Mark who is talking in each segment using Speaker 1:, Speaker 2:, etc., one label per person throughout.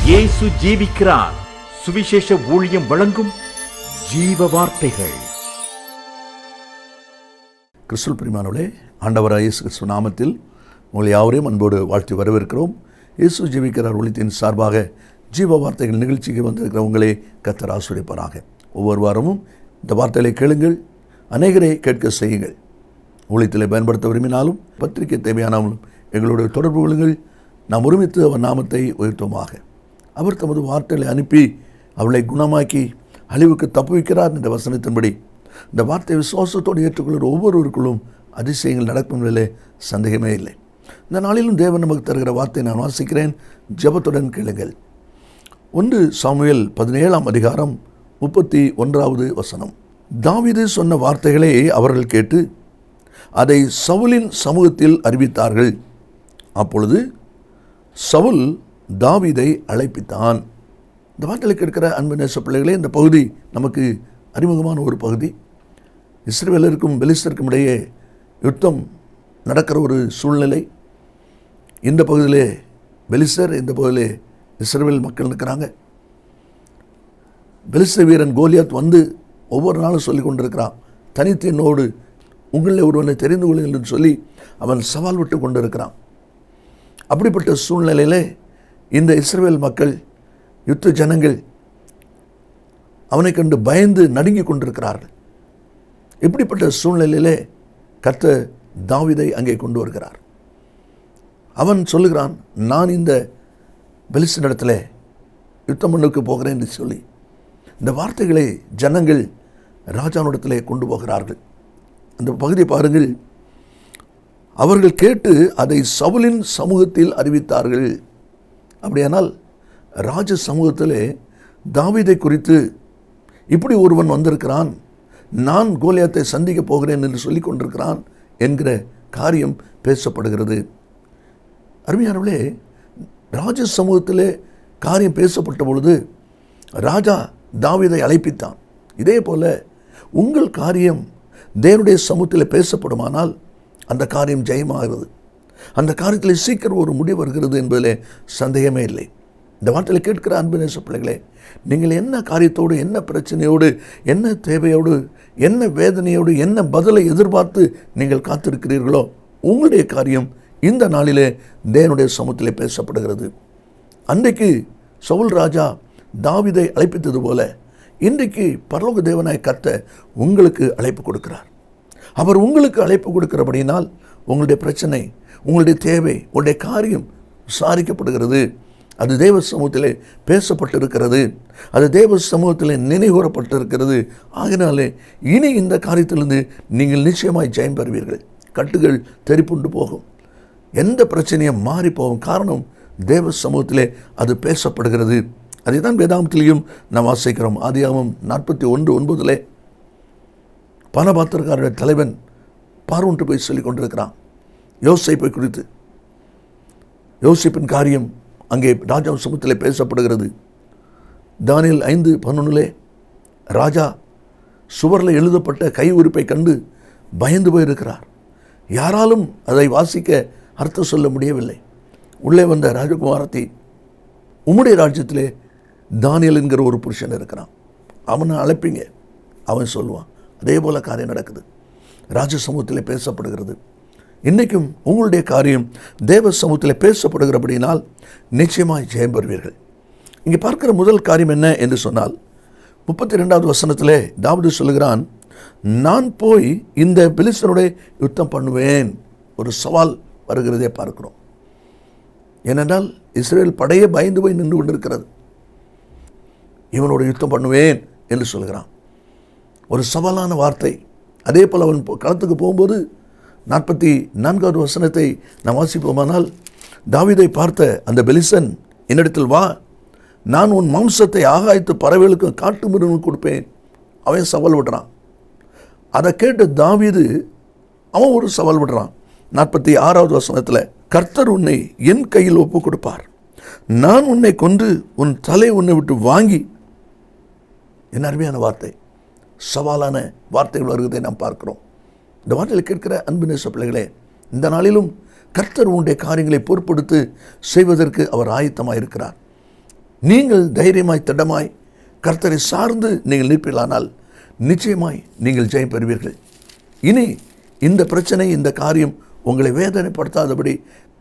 Speaker 1: இயேசு ஜீவிக்கிறார். சுவிசேஷ ஊழியம் வழங்கும் ஜீவ வார்த்தைகள்.
Speaker 2: கிறிஸ்துவுக்குள் பிரியமானவர்களே, ஆண்டவராகிய இயேசு கிறிஸ்து நாமத்தில் உங்களை யாவரையும் அன்போடு வாழ்த்தி வரவேற்கிறோம். இயேசு ஜீவிக்கிறார் ஊழியத்தின் சார்பாக ஜீவ வார்த்தைகள் நிகழ்ச்சிக்கு வந்திருக்கிற உங்களே கர்த்தர் ஆசீர்வதிப்பாராக. ஒவ்வொரு வாரமும் இந்த வார்த்தைகளை கேளுங்கள், அநேகரை கேட்க செய்யுங்கள். ஊழியத்தில் பயன்படுத்த விரும்பினாலும் பத்திரிகை தேவையானாலும் எங்களுடைய தொடர்பு கொள்ளுங்கள். நாம் ஒருமித்து அவர் நாமத்தை உயர்த்துவோமாக. அவர் தமது வார்த்தைகளை அனுப்பி அவளை குணமாக்கி அழிவுக்கு தப்புவிக்கிறார் என்ற வசனத்தின்படி இந்த வார்த்தை விசுவாசத்தோடு ஏற்றுக்கொள்கிற ஒவ்வொருவருக்குள்ளும் அதிசயங்கள் நடக்கும் நிலையிலே சந்தேகமே இல்லை. இந்த நாளிலும் தேவன் நமக்கு தருகிற வார்த்தை நான் வாசிக்கிறேன். ஜெபத்துடன் கேளுங்கள். 1 சாமுவேல் 17ஆம் அதிகாரம் 31வது வசனம். தாவீது சொன்ன வார்த்தைகளை அவர்கள் கேட்டு அதை சவுலின் சமூகத்தில் அறிவித்தார்கள். அப்பொழுது சவுல் தாவீதை அழைப்பித்தான். இந்த வார்த்தைகளை கேட்கிற அன்பு நேச பிள்ளைகளே, இந்த பகுதி நமக்கு அறிமுகமான ஒரு பகுதி. இஸ்ரவேலருக்கும் பெலிஸ்தருக்கும் இடையே யுத்தம் நடக்கிற ஒரு சூழ்நிலை. இந்த பகுதியிலே பெலிஸ்தர், இந்த பகுதியிலே இஸ்ரவேல் மக்கள் இருக்கிறாங்க. பெலிஸ்தர் வீரன் கோலியாத் வந்து ஒவ்வொரு நாளும் சொல்லி கொண்டிருக்கிறான், தனித்து என்னோடு உங்களில் ஒருவனை தெரிந்து கொள்ளுங்கள் என்று சொல்லி அவன் சவால் விட்டு கொண்டிருக்கிறான். அப்படிப்பட்ட சூழ்நிலையிலே இந்த இஸ்ரவேல் மக்கள், யுத்த ஜனங்கள் அவனை கண்டு பயந்து நடுங்கி கொண்டிருக்கிறார்கள். இப்படிப்பட்ட சூழ்நிலையிலே கர்த்தர் தாவீதை அங்கே கொண்டு வருகிறார். அவன் சொல்லுகிறான், நான் இந்த பெலிஸ்தரிடத்தில் யுத்தம் பண்ணுக்கு போகிறேன் என்று சொல்லி இந்த வார்த்தைகளை ஜனங்கள் ராஜாவிடத்திலே கொண்டு போகிறார்கள். அந்த பகுதியை பாருங்கள். அவர்கள் கேட்டு அதை சவுலின் சமூகத்தில் அறிவித்தார்கள். அப்படியானால் ராஜ சமூகத்திலே தாவீதை குறித்து இப்படி ஒருவன் வந்திருக்கிறான், நான் கோலியாத்தை சந்திக்க போகிறேன் என்று சொல்லி கொண்டிருக்கிறான் என்கிற காரியம் பேசப்படுகிறது. அருமையானவர்களே, ராஜ சமூகத்திலே காரியம் பேசப்பட்ட பொழுது ராஜா தாவீதை அழைப்பித்தான். இதே போல உங்கள் காரியம் தேவனுடைய சமூகத்தில் பேசப்படுமானால் அந்த காரியம் ஜெயமாகிறது. அந்த காரியத்தில் சீக்கிரம் ஒரு முடிவு வருகிறது என்பதிலே சந்தேகமே இல்லை. இந்த வார்த்தையில் கேட்கிற அன்பு நேச பிள்ளைகளே, நீங்கள் என்ன காரியத்தோடு, என்ன பிரச்சனையோடு, என்ன தேவையோடு, என்ன வேதனையோடு, என்ன பதிலை எதிர்பார்த்து நீங்கள் காத்திருக்கிறீர்களோ, உங்களுடைய காரியம் இந்த நாளிலே தேவனுடைய சமூகத்திலே பேசப்படுகிறது. அன்றைக்கு சவுல் ராஜா தாவீதை அழைப்பித்தது போல இன்றைக்கு பரலோக தேவனாய் கர்த்தர் உங்களுக்கு அழைப்பு கொடுக்கிறார். அவர் உங்களுக்கு அழைப்பு கொடுக்கிறபடினால் உங்களுடைய பிரச்சனை, உங்களுடைய தேவை, உங்களுடைய காரியம் விசாரிக்கப்படுகிறது. அது தேவ சமூகத்திலே பேசப்பட்டிருக்கிறது. அது தேவ சமூகத்திலே நினைவுகூரப்பட்டிருக்கிறது. ஆகினாலே இனி இந்த காரியத்திலிருந்து நீங்கள் நிச்சயமாய் ஜெயம் பெறுவீர்கள். கட்டுகள் தெரிப்புண்டு போகும், எந்த பிரச்சனையும் மாறி போகும். காரணம், தேவ சமூகத்திலே அது பேசப்படுகிறது. அதை தான் வேதாகமத்திலையும் நாம் வாசிக்கிறோம். ஆதியாகமம் 41:9 பானபாத்திரக்காரருடைய தலைவன் பார்வோன்ட்டு போய் சொல்லி கொண்டிருக்கிறான் யோசேப்பை குறித்து. யோசேப்பின் காரியம் அங்கே ராஜா சமூகத்தில் பேசப்படுகிறது. தானியேல் 5:11 ராஜா சுவரில் எழுதப்பட்ட கை உறுப்பை கண்டு பயந்து போயிருக்கிறார். யாராலும் அதை வாசிக்க அர்த்தம் சொல்ல முடியவில்லை. உள்ளே வந்த ராஜகுமாரத்தை, உம்முடைய ராஜ்யத்திலே தானியேல் என்கிற ஒரு புருஷன் இருக்கிறான், அவனை அழைப்பீங்க, அவன் சொல்லுவான். அதே போல காரியம் நடக்குது, ராஜ சமூகத்தில் பேசப்படுகிறது. இன்றைக்கும் உங்களுடைய காரியம் தேவ சமூகத்தில் பேசப்படுகிறபடினால் நிச்சயமாய் ஜெயம் பெறுவீர்கள். இங்கே பார்க்கிற முதல் காரியம் என்ன என்று சொன்னால், 32வது வசனத்திலே தாவீது சொல்லுகிறான், நான் போய் இந்த பெலிஸ்தரோட யுத்தம் பண்ணுவேன். ஒரு சவால் வருகிறதே பார்க்கிறோம். ஏனென்றால் இஸ்ரேல் படையே பயந்து போய் நின்று கொண்டிருக்கிறது. இவனோட யுத்தம் பண்ணுவேன் என்று சொல்கிறான். ஒரு சவாலான வார்த்தை. அதே போல் அவன் களத்துக்கு போகும்போது 44வது வசனத்தை நாம் வாசிப்போமானால், தாவீதை பார்த்த அந்த பெலிஸ்தன், என்னிடத்தில் வா, நான் உன் மாம்சத்தை ஆகாயத்து பறவைகளுக்கும் காட்டு மிருகங்களுக்கும் கொடுப்பேன். அவன் சவால் விடுறான். அதை கேட்ட தாவீது அவன் ஒரு சவால் விடுறான். 46வது வசனத்தில், கர்த்தர் உன்னை என் கையில் ஒப்பு கொடுப்பார், நான் உன்னை கொன்று உன் தலை உன்னை விட்டு வாங்கி. என்ன அருமையான வார்த்தை, சவாலான வார்த்தைகள் வருவதை நாம் பார்க்கிறோம். இந்த வார்த்தையில் கேட்கிற அன்பு நேச பிள்ளைகளே, இந்த நாளிலும் கர்த்தர் உன்னுடைய காரியங்களை பொறுப்படுத்தி செய்வதற்கு அவர் ஆயத்தமாக இருக்கிறார். நீங்கள் தைரியமாய் திடமாய் கர்த்தரை சார்ந்து நீங்கள் நிற்பீர்களானால் நிச்சயமாய் நீங்கள் ஜெயம் பெறுவீர்கள். இனி இந்த பிரச்சனை, இந்த காரியம் உங்களை வேதனைப்படுத்தாதபடி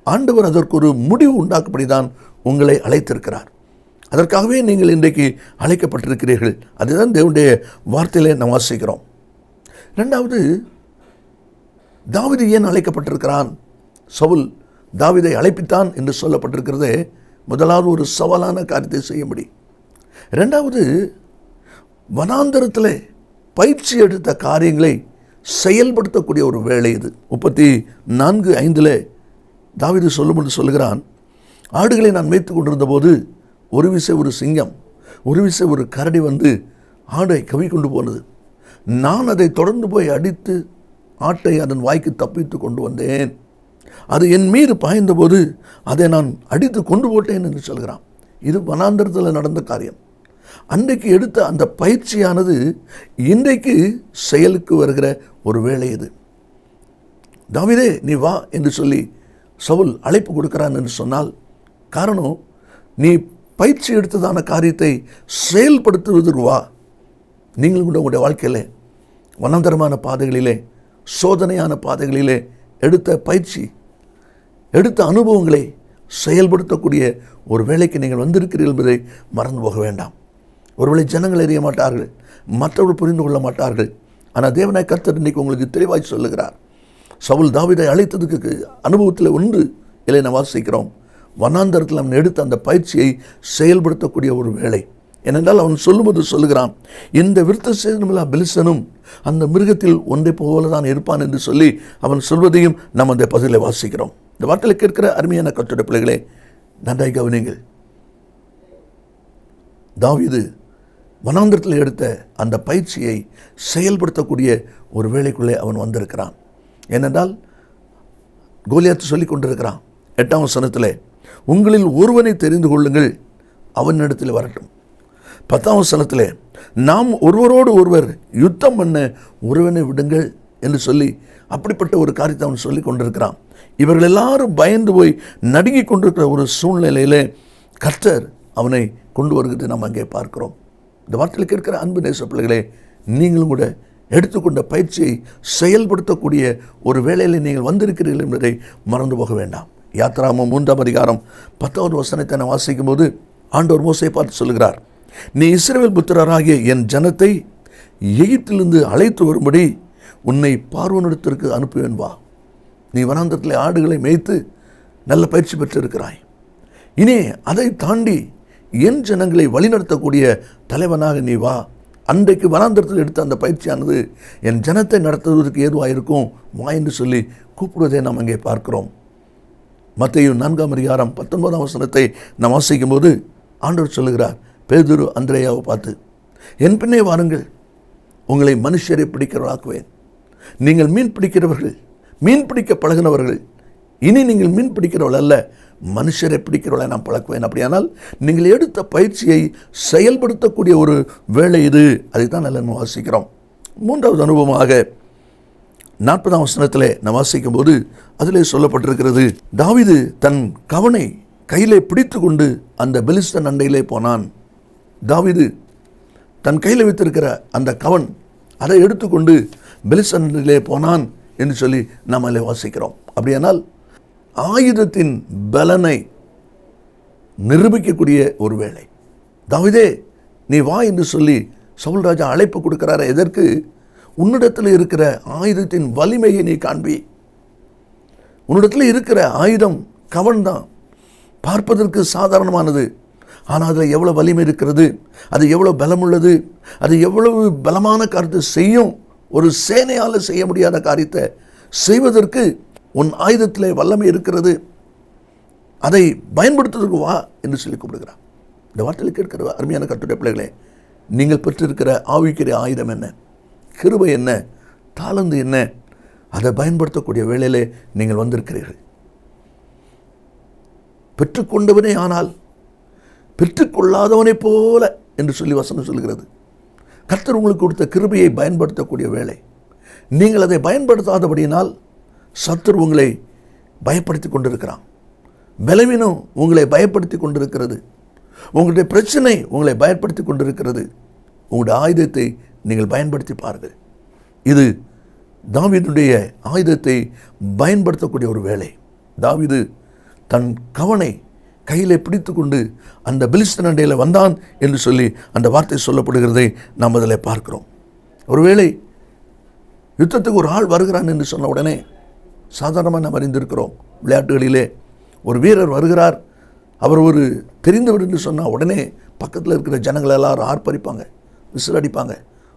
Speaker 2: ஆண்டவர் அதற்கு ஒரு முடிவு உண்டாக்கும்படி தான் உங்களை அழைத்திருக்கிறார். அதற்காகவே நீங்கள் இன்றைக்கு அழைக்கப்பட்டிருக்கிறீர்கள். அதுதான் தேவனுடைய வார்த்தையிலே நாம் வாசிக்கிறோம். இரண்டாவது, தாவீது ஏன் அழைக்கப்பட்டிருக்கிறான்? சவுல் தாவீதை அழைப்பித்தான் என்று சொல்லப்பட்டிருக்கிறதே முதலாவது ஒரு சவாலான காரியத்தை செய்யும்படி. இரண்டாவது, வனாந்தரத்தில் பயிற்சி எடுத்த காரியங்களை செயல்படுத்தக்கூடிய ஒரு வேலை இது. 34:5 தாவீது சொல்லும்போது சொல்லுகிறான், ஆடுகளை நான் மேய்த்து கொண்டிருந்த போது ஒரு விசை ஒரு சிங்கம், ஒரு விசை ஒரு கரடி வந்து ஆடை கவி கொண்டு போனது. நான் அதை தொடர்ந்து போய் அடித்து ஆட்டை அதன் வாய்க்கு தப்பித்து கொண்டு வந்தேன். அது என் மீது பாய்ந்தபோது அதை நான் அடித்து கொண்டு போட்டேன் என்று சொல்கிறான். இது வனாந்தரத்தில் நடந்த காரியம். அன்றைக்கு எடுத்த அந்த பயிற்சியானது இன்றைக்கு செயலுக்கு வருகிற ஒரு வேலை இது. தாவீதே நீ வா என்று சொல்லி சவுல் அழைப்பு கொடுக்கிறான் என்று சொன்னால் காரணம், நீ பயிற்சி எடுத்ததான காரியத்தை செயல்படுத்துவதற்கு வா. நீங்களும் கூட உங்களுடைய வாழ்க்கையில் வனாந்தரமான பாதைகளிலே, சோதனையான பாதைகளிலே எடுத்த பயிற்சி, எடுத்த அனுபவங்களை செயல்படுத்தக்கூடிய ஒரு வேலைக்கு நீங்கள் வந்திருக்கிறீர்கள் என்பதை மறந்து போக வேண்டாம். ஒருவேளை ஜனங்கள் அறிய மாட்டார்கள், மற்றவர்கள் புரிந்து கொள்ள மாட்டார்கள். ஆனால் தேவனாய் கர்த்தர் இன்றைக்கு உங்களுக்கு தெளிவாய் சொல்லுகிறார். சவுல் தாவீதை அழைத்ததுக்கு அனுபவத்தில் ஒன்று இல்லை நான் வாசிக்கிறோம். வனாந்தரத்தில் அவன் எடுத்த அந்த பயிற்சியை செயல்படுத்தக்கூடிய ஒரு வேலை. ஏனென்றால் அவன் சொல்லும்போது சொல்லுகிறான், இந்த விருத்த சேதனமில்லா பெலிஸ்தனும் அந்த மிருகத்தில் ஒன்றை போல தான் இருப்பான் என்று சொல்லி அவன் சொல்வதையும் நாம் அந்த பதிலை வாசிக்கிறோம். இந்த வார்த்தையில் கேட்கிற அருமையான கர்த்தருடைய பிள்ளைகளே, நன்றாய் கவனியுங்கள். தாவீது வனாந்தரத்தில் எடுத்த அந்த பயிற்சியை செயல்படுத்தக்கூடிய ஒரு வேலைக்குள்ளே அவன் வந்திருக்கிறான். ஏனென்றால் கோலியாத் சொல்லி கொண்டிருக்கிறான் 8ஆம் வசனத்தில், உங்களில் ஒருவனை தெரிந்து கொள்ளுங்கள், அவனிடத்தில் வரட்டும். 10ஆம் வசனத்தில், நாம் ஒருவரோடு ஒருவர் யுத்தம் பண்ண ஒருவனை விடுங்கள் என்று சொல்லி அப்படிப்பட்ட ஒரு காரியத்தை அவன் சொல்லி கொண்டிருக்கிறான். இவர்கள் எல்லாரும் பயந்து போய் நடுங்கி கொண்டிருக்கிற ஒரு சூழ்நிலையில் கர்த்தர் அவனை கொண்டு வருகிறது நாம் அங்கே பார்க்கிறோம். இந்த வார்த்தையில் கேட்கிற அன்பு நேச பிள்ளைகளே, நீங்களும் கூட எடுத்துக்கொண்ட பயிற்சியை செயல்படுத்தக்கூடிய ஒரு வேளையில் நீங்கள் வந்திருக்கிறீர்கள் என்பதை மறந்து போக வேண்டாம். யாத்ராகமம் 3ஆம் அதிகாரம் 10வது வசனத்தை நான் வாசிக்கும் போது ஆண்டவர் மோசேயை பார்த்து சொல்கிறார், நீ இஸ்ரவேல் புத்திரராகிய என் ஜனத்தை எகிப்திலிருந்து அழைத்து வரும்படி உன்னை பார்வோனிடத்திற்கு அனுப்புவேன் வா. நீ வனாந்தரத்தில் ஆடுகளை மேய்த்து நல்ல பயிற்சி பெற்றிருக்கிறாய். இனி அதை தாண்டி என் ஜனங்களை வழிநடத்தக்கூடிய தலைவனாக நீ வா. அன்றைக்கு வனாந்தரத்தில் எடுத்த அந்த பயிற்சியானது என் ஜனத்தை நடத்துவதற்கு ஏதுவாக இருக்கும், வா என்று சொல்லி கூப்பிடுவதை நாம் அங்கே பார்க்கிறோம். மத்தேயு 4ஆம் அதிகாரம் 19ஆம் வசனத்தை நாம் வாசிக்கும் போது ஆண்டவர் சொல்லுகிறார், பேதுரு அந்திரேயாவை பார்த்து, என் பின்னே வாருங்கள், உங்களை மனுஷரை பிடிக்கிறவர்களாக்குவேன். நீங்கள் மீன் பிடிக்கிறவர்கள், மீன் பிடிக்க பழகினவர்கள். இனி நீங்கள் மீன் பிடிக்கிறவர்கள் அல்ல, மனுஷரை பிடிக்கிறவர்களை நான் பழக்குவேன். அப்படியானால் நீங்கள் எடுத்த பயிற்சியை செயல்படுத்தக்கூடிய ஒரு வேலை இது. அதை தான் நல்ல நம்ம வாசிக்கிறோம். 3வது அனுபவமாக 40ஆம் வசனத்தில் நான் வாசிக்கும் போது அதிலே சொல்லப்பட்டிருக்கிறது, தாவீது தன் கவனை கையிலே பிடித்து கொண்டு அந்த பெலிஸ்தன் அண்டையிலே போனான். தாவீது தன் கையில் வைத்திருக்கிற அந்த கவன் அதை எடுத்துக்கொண்டு பெலிஸ்தன் அண்டையிலே போனான் என்று சொல்லி நாம் அதில் வாசிக்கிறோம். அப்படியானால் ஆயுதத்தின் பலனை நிரூபிக்கக்கூடிய ஒரு வேலை. தாவீதே நீ வா என்று சொல்லி சவுல் ராஜா அழைப்பு கொடுக்கிறார். எதற்கு? உன்னிடத்தில் இருக்கிற ஆயுதத்தின் வலிமையை நீ காண்பி. உன்னிடத்தில் இருக்கிற ஆயுதம் கவன் தான். பார்ப்பதற்கு சாதாரணமானது, ஆனால் அதில் எவ்வளோ வலிமை இருக்கிறது, அது எவ்வளோ பலமுள்ளது, அது எவ்வளவு பலமான காரியத்தை செய்யும். ஒரு சேனையால் செய்ய முடியாத காரியத்தை செய்வதற்கு உன் ஆயுதத்திலே வல்லமை இருக்கிறது, அதை பயன்படுத்துவதற்கு வா என்று சொல்லி கூப்பிடுகிறார். இந்த வார்த்தையில் கேட்கிற அருமையான கர்த்தருடைய பிள்ளைகளே, நீங்கள் பெற்றிருக்கிற ஆவிக்குரிய ஆயுதம் என்ன, கிருபை என்ன, தாளந்து என்ன, அதை பயன்படுத்தக்கூடிய வேளையிலே நீங்கள் வந்திருக்கிறீர்கள். பெற்றுக்கொண்டவனே ஆனால் பெற்றுக்கொள்ளாதவனை போல என்று சொல்லி வசனம் சொல்கிறது. கர்த்தர் உங்களுக்கு கொடுத்த கிருபையை பயன்படுத்தக்கூடிய வேலை. நீங்கள் அதை பயன்படுத்தாதபடியினால் சத்துரு உங்களை பயப்படுத்தி கொண்டிருக்கிறான். பலவீனம் உங்களை பயப்படுத்தி கொண்டிருக்கிறது. உங்களுடைய பிரச்சனை உங்களை பயன்படுத்தி கொண்டிருக்கிறது. உங்களுடைய ஆயுதத்தை நீங்கள் பயன்படுத்தி பாருங்கள். இது தாவீதுடைய ஆயுதத்தை பயன்படுத்தக்கூடிய ஒரு வேலை. தாவீது தன் கவனை கையில் பிடித்து கொண்டு அந்த பெலிஸ்தன் அண்டையில் வந்தான் என்று சொல்லி அந்த வார்த்தை சொல்லப்படுகிறதை நாம் அதில் பார்க்கிறோம். ஒருவேளை யுத்தத்துக்கு ஒரு ஆள் வருகிறான் என்று சொன்ன உடனே சாதாரணமாக நாம் அறிந்திருக்கிறோம், விளையாட்டுகளிலே ஒரு வீரர் வருகிறார், அவர் ஒரு தெரிந்தவர் என்று சொன்னால் உடனே பக்கத்தில் இருக்கிற ஜனங்கள் எல்லாரும் ஆர்ப்பரிப்பாங்க, விசில் அடிப்பாங்க,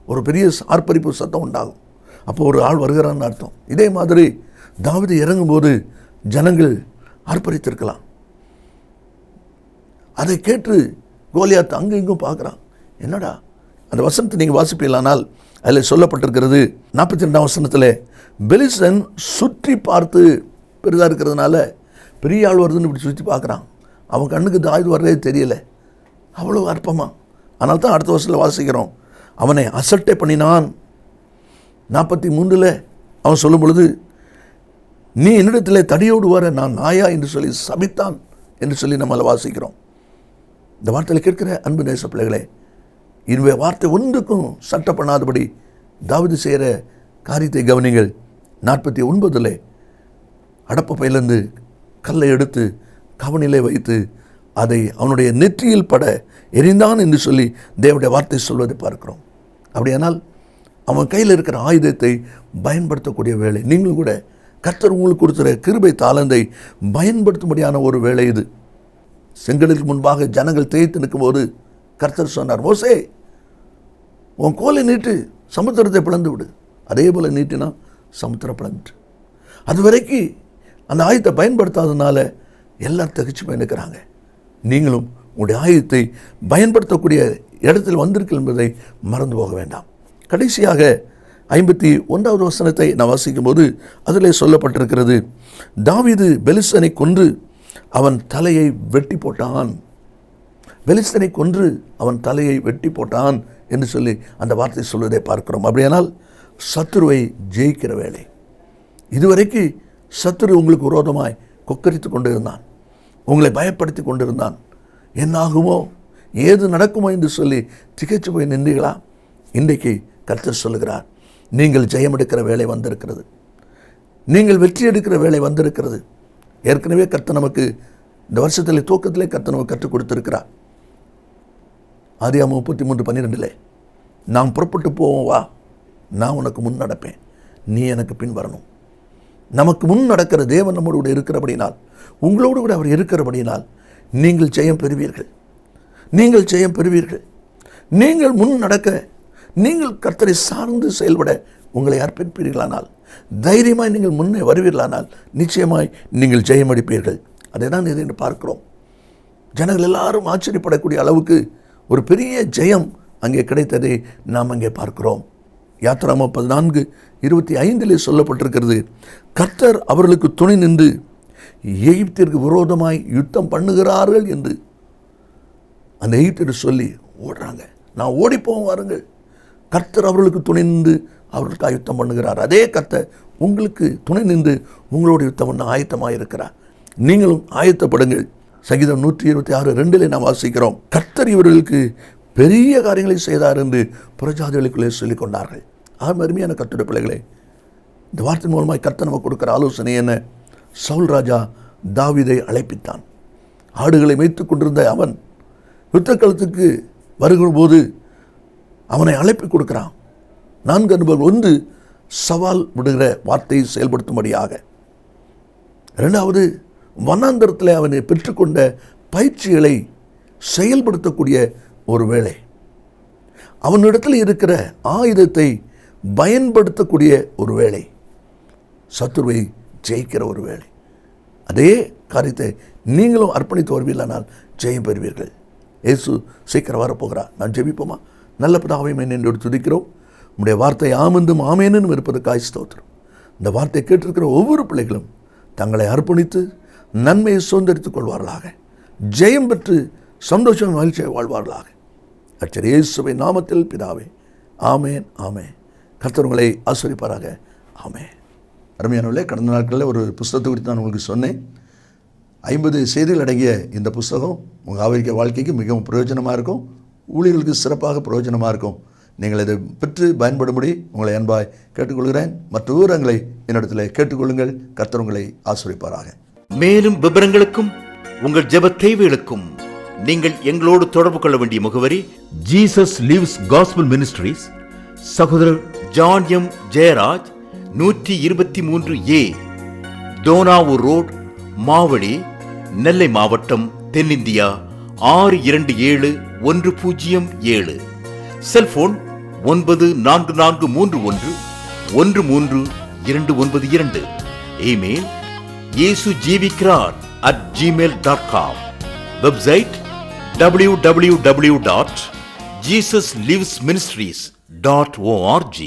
Speaker 2: ஒரு பெரிய ஆர்ப்பரிப்பு சத்தம் உண்டாகும். அப்போ ஒரு ஆள் வருகிறான்னு அர்த்தம். இதே மாதிரி தாவீது இறங்கும்போது ஜனங்கள் ஆர்ப்பரித்திருக்கலாம். அதை கேட்டு கோலியாத் அங்கும் இங்கும் பார்க்குறான். என்னடா அந்த வசனத்தை நீங்கள் வாசிப்பீங்களானால் அதில் சொல்லப்பட்டிருக்கிறது 42ஆம் வசனத்தில், பெலிஸ்தன் சுற்றி பார்த்து பெரிதாக இருக்கிறதுனால பெரிய ஆள் வருதுன்னு இப்படி சுற்றி பார்க்குறான். அவன் கண்ணுக்கு தாவீது வர்றதே தெரியல, அவ்வளோ அற்பமாக. ஆனால் தான் அடுத்த வருஷத்தில் வாசிக்கிறோம், அவனை அசட்டை பண்ணினான். 43 அவன் சொல்லும் பொழுது, நீ என்னிடத்தில் தடியோடு வர நான் நாயா என்று சொல்லி சபித்தான் என்று சொல்லி நம்மளை வாசிக்கிறோம். இந்த வார்த்தையில் கேட்கிற அன்பு நேச பிள்ளைகளே, இந்த வார்த்தை ஒன்றுக்கும் சட்டை பண்ணாதபடி தாவீது செய்கிற காரியத்தை கவனிங்கள். 49 அடப்ப பையிலிருந்து கல்லை எடுத்து கவனிலே வைத்து அதை அவனுடைய நெற்றியில் பட எரிந்தான் என்று சொல்லி தேவனுடைய வார்த்தை சொல்வதை பார்க்கிறோம். அப்படியானால் அவன் கையில் இருக்கிற ஆயுதத்தை பயன்படுத்தக்கூடிய வேலை. நீங்களும் கூட கர்த்தர் உங்களுக்கு கொடுத்துற கிருபை தாளந்தை பயன்படுத்தும்படியான ஒரு வேலை இது. செங்கடலுக்கு முன்பாக ஜனங்கள் தேய்த்து நிற்கும்போது கர்த்தர் சொன்னார், மோசே உன் கோலை நீட்டு சமுத்திரத்தை பிளந்து விடு. அதே போல் நீட்டினா சமுத்திரம் பிளந்துட்டு. அது வரைக்கும் அந்த ஆயுதத்தை பயன்படுத்தாததுனால எல்லாரும் தகிச்சு பயணிக்கிறாங்க. நீங்களும் உங்களுடைய ஆயுதத்தை பயன்படுத்தக்கூடிய இடத்தில் வந்திருக்க என்பதை மறந்து போக வேண்டாம். கடைசியாக 51வது வசனத்தை நான் வாசிக்கும் போது அதில் சொல்லப்பட்டிருக்கிறது, தாவீது பெலிஸ்தனை கொன்று அவன் தலையை வெட்டி போட்டான். பெலிஸ்தனை கொன்று அவன் தலையை வெட்டி போட்டான் என்று சொல்லி அந்த வார்த்தை சொல்வதை பார்க்கிறோம். அப்படியானால் சத்துருவை ஜெயிக்கிற வேலை. இதுவரைக்கு சத்துரு உங்களுக்கு விரோதமாய் கொக்கரித்து கொண்டிருந்தான், உங்களை பயப்படுத்தி கொண்டிருந்தான். என்னாகுமோ ஏது நடக்குமோ என்று சொல்லி திகைச்சு போய் நின்றீர்களா? இன்றைக்கு கர்த்தர் சொல்லுகிறார், நீங்கள் ஜெயம் எடுக்கிற வேலை வந்திருக்கிறது, நீங்கள் வெற்றி எடுக்கிற வேலை வந்திருக்கிறது. ஏற்கனவே கர்த்தர் நமக்கு இந்த வருஷத்திலே துவக்கத்திலே கர்த்தர் நமக்கு கற்றுக் கொடுத்திருக்கிறார். ஆதியாகமம் 33:12 நாம் புறப்பட்டு போவோம், வா, நான் உனக்கு முன் நடப்பேன், நீ எனக்கு பின் வரணும். நமக்கு முன் நடக்கிற தேவன் நம்மோடு கூட இருக்கிறபடினால், உங்களோடு கூட அவர் இருக்கிறபடினால் நீங்கள் ஜெயம் பெறுவீர்கள். நீங்கள் ஜெயம் பெறுவீர்கள். நீங்கள் முன் நடக்க, நீங்கள் கர்த்தரை சார்ந்து செயல்பட உங்களை அர்ப்பணிப்பீர்களானால், தைரியமாய் நீங்கள் முன்னே வருவீர்களானால் நிச்சயமாய் நீங்கள் ஜெயம் அடிப்பீர்கள். அதை தான் இதை பார்க்கிறோம். ஜனங்கள் எல்லாரும் ஆச்சரியப்படக்கூடிய அளவுக்கு ஒரு பெரிய ஜெயம் அங்கே கிடைத்ததை நாம் அங்கே பார்க்கிறோம். யாத்திராகமம் 14:25 சொல்லப்பட்டிருக்கிறது, கர்த்தர் அவர்களுக்கு துணை நின்று எகிப்திற்கு விரோதமாய் யுத்தம் பண்ணுகிறார்கள் என்று அந்த எகிப்தியர் சொல்லி ஓடுறாங்க. நான் ஓடிப்போவோம், வாருங்கள், கர்த்தர் அவர்களுக்கு துணை நின்று அவர்களுக்கு யுத்தம் பண்ணுகிறார். அதே கர்த்தர் உங்களுக்கு துணை நின்று உங்களோட யுத்தம் பண்ண ஆயத்தமாக இருக்கிறார். நீங்களும் ஆயத்தப்படுங்கள். சங்கீதம் 126:2 நாம் வாசிக்கிறோம், கர்த்தர் இவர்களுக்கு பெரிய காரியங்களை செய்தார் என்று புறஜாதிகளுக்குள்ளே சொல்லிக் கொண்டார்கள். அருமையான கர்த்தருடைய பிள்ளைகளே, இந்த வார்த்தை மூலமாய் கர்த்தர் நமக்கு கொடுக்கிற ஆலோசனை என்ன? சவுல் ராஜா தாவீதை அழைப்பித்தான். ஆடுகளை மேய்த்துக் கொண்டிருந்த அவன் யுத்த களத்துக்கு வருகிற போது அவனை அழைப்பு கொடுக்கிறான். 4 அனுபவங்கள். 1, சவால் விடுகிற வார்த்தையை செயல்படுத்தும்படியாக. 2வது, வனாந்தரத்தில் அவனை பெற்றுக்கொண்ட பயிற்சிகளை செயல்படுத்தக்கூடிய ஒரு வேலை. அவனிடத்தில் இருக்கிற ஆயுதத்தை பயன்படுத்தக்கூடிய ஒரு வேலை. சத்துருவை ஜெயிக்கிற ஒரு வேலை. அதே காரியத்தை நீங்களும் அர்ப்பணித்து வருவீர்களானால் ஜெயம் பெறுவீர்கள். இயேசு சீக்கிரம் வரப்போகிறார். நான் ஜெபிப்போமா? நல்ல பிதாவே, என்று துதிக்கிறோம். உம்முடைய வார்த்தை ஆமென்றும் ஆமேனும் இருப்பதற்காய் ஸ்தோத்திரம். இந்த வார்த்தை கேட்டிருக்கிற ஒவ்வொரு பிள்ளைகளும் தங்களை அர்ப்பணித்து நன்மையை சுதந்திரித்துக் கொள்வார்களாக, ஜெயம் பெற்று சந்தோஷம் மகிழ்ச்சியை வாழ்வார்களாக. கர்த்தர் இயேசுவின் நாமத்தில் பிதாவே, ஆமேன், ஆமேன். கர்த்தர் உங்களை ஆசீர்வதிப்பாராக. ஆமேன். அருமையானவர்களே, கடந்த நாட்களில் ஒரு புஸ்தகத்தை குறித்து நான் உங்களுக்கு சொன்னேன். 50 செய்திகள் அடங்கிய இந்த புஸ்தகம் உங்கள் ஆவிக்க வாழ்க்கைக்கு மிகவும் பிரயோஜனமாக இருக்கும். ஊழியர்களுக்கு சிறப்பாக பிரயோஜனமாக இருக்கும். நீங்கள் இதை பெற்று பயன்படும்படி உங்களை அன்பாய் கேட்டுக்கொள்கிறேன். மற்ற விவரங்களை என்னிடத்தில் கேட்டுக்கொள்ளுங்கள். கர்த்தர் உங்களை ஆசீர்வதிப்பாராக.
Speaker 1: மேலும் விவரங்களுக்கும் உங்கள் ஜெப தேவைகளுக்கும் நீங்கள் எங்களோடு தொடர்பு கொள்ள வேண்டிய முகவரி ஜீசஸ் லிவ்ஸ் காஸ்பல் மினிஸ்ட்ரீஸ், சகோதரர் John M Jeyaraj, 123A Dohnavur road, Mavadi, Nellai மாவட்டம், தென்னிந்தியா 627107. Cellphone 9441132292. Email yesujivikaar@gmail.com. Website www.jesuslivesministries.org.